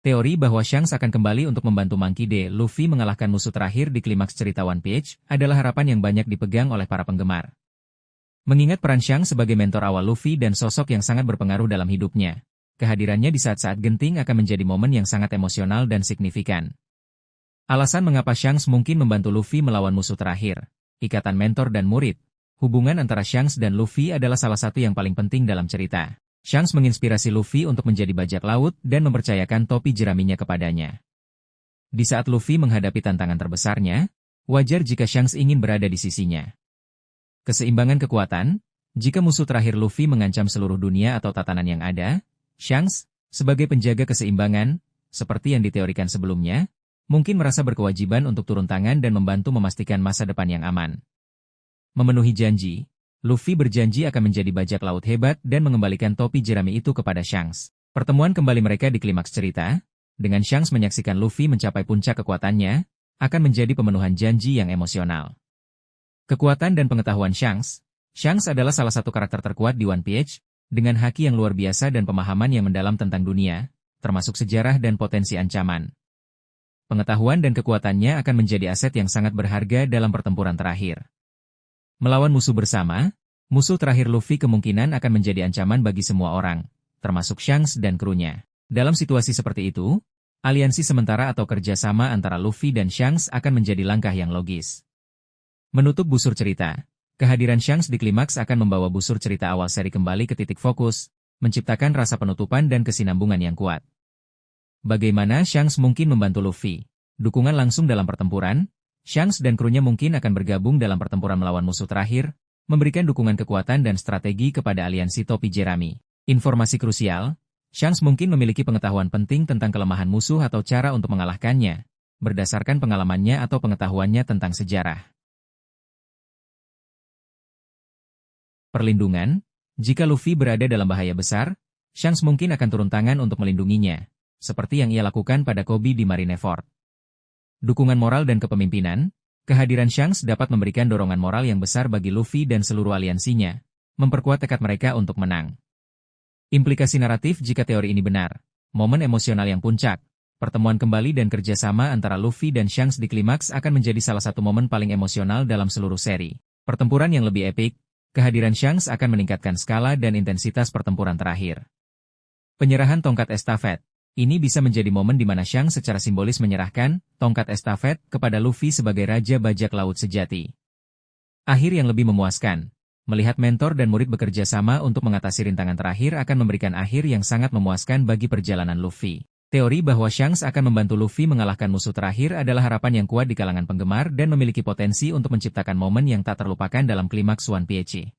Teori bahwa Shanks akan kembali untuk membantu Monkey D. Luffy mengalahkan musuh terakhir di klimaks cerita One Piece adalah harapan yang banyak dipegang oleh para penggemar. Mengingat peran Shanks sebagai mentor awal Luffy dan sosok yang sangat berpengaruh dalam hidupnya, kehadirannya di saat-saat genting akan menjadi momen yang sangat emosional dan signifikan. Alasan mengapa Shanks mungkin membantu Luffy melawan musuh terakhir, ikatan mentor dan murid. Hubungan antara Shanks dan Luffy adalah salah satu yang paling penting dalam cerita. Shanks menginspirasi Luffy untuk menjadi bajak laut dan mempercayakan topi jeraminya kepadanya. Di saat Luffy menghadapi tantangan terbesarnya, wajar jika Shanks ingin berada di sisinya. Keseimbangan kekuatan, jika musuh terakhir Luffy mengancam seluruh dunia atau tatanan yang ada, Shanks, sebagai penjaga keseimbangan, seperti yang diteorikan sebelumnya, mungkin merasa berkewajiban untuk turun tangan dan membantu memastikan masa depan yang aman. Memenuhi janji, Luffy berjanji akan menjadi bajak laut hebat dan mengembalikan topi jerami itu kepada Shanks. Pertemuan kembali mereka di klimaks cerita, dengan Shanks menyaksikan Luffy mencapai puncak kekuatannya, akan menjadi pemenuhan janji yang emosional. Kekuatan dan pengetahuan Shanks adalah salah satu karakter terkuat di One Piece, dengan haki yang luar biasa dan pemahaman yang mendalam tentang dunia, termasuk sejarah dan potensi ancaman. Pengetahuan dan kekuatannya akan menjadi aset yang sangat berharga dalam pertempuran terakhir. Melawan musuh bersama, musuh terakhir Luffy kemungkinan akan menjadi ancaman bagi semua orang, termasuk Shanks dan krunya. Dalam situasi seperti itu, aliansi sementara atau kerjasama antara Luffy dan Shanks akan menjadi langkah yang logis. Menutup busur cerita, kehadiran Shanks di klimaks akan membawa busur cerita awal seri kembali ke titik fokus, menciptakan rasa penutupan dan kesinambungan yang kuat. Bagaimana Shanks mungkin membantu Luffy? Dukungan langsung dalam pertempuran, Shanks dan krunya mungkin akan bergabung dalam pertempuran melawan musuh terakhir, memberikan dukungan kekuatan dan strategi kepada aliansi topi jerami. Informasi krusial, Shanks mungkin memiliki pengetahuan penting tentang kelemahan musuh atau cara untuk mengalahkannya, berdasarkan pengalamannya atau pengetahuannya tentang sejarah. Perlindungan, jika Luffy berada dalam bahaya besar, Shanks mungkin akan turun tangan untuk melindunginya, seperti yang ia lakukan pada Koby di Marineford. Dukungan moral dan kepemimpinan, kehadiran Shanks dapat memberikan dorongan moral yang besar bagi Luffy dan seluruh aliansinya, memperkuat tekad mereka untuk menang. Implikasi naratif jika teori ini benar, momen emosional yang puncak, pertemuan kembali dan kerjasama antara Luffy dan Shanks di klimaks akan menjadi salah satu momen paling emosional dalam seluruh seri. Pertempuran yang lebih epik, kehadiran Shanks akan meningkatkan skala dan intensitas pertempuran terakhir. Penyerahan tongkat estafet. Ini bisa menjadi momen di mana Shanks secara simbolis menyerahkan tongkat estafet kepada Luffy sebagai Raja Bajak Laut sejati. Akhir yang lebih memuaskan. Melihat mentor dan murid bekerja sama untuk mengatasi rintangan terakhir akan memberikan akhir yang sangat memuaskan bagi perjalanan Luffy. Teori bahwa Shanks akan membantu Luffy mengalahkan musuh terakhir adalah harapan yang kuat di kalangan penggemar dan memiliki potensi untuk menciptakan momen yang tak terlupakan dalam klimaks One Piece.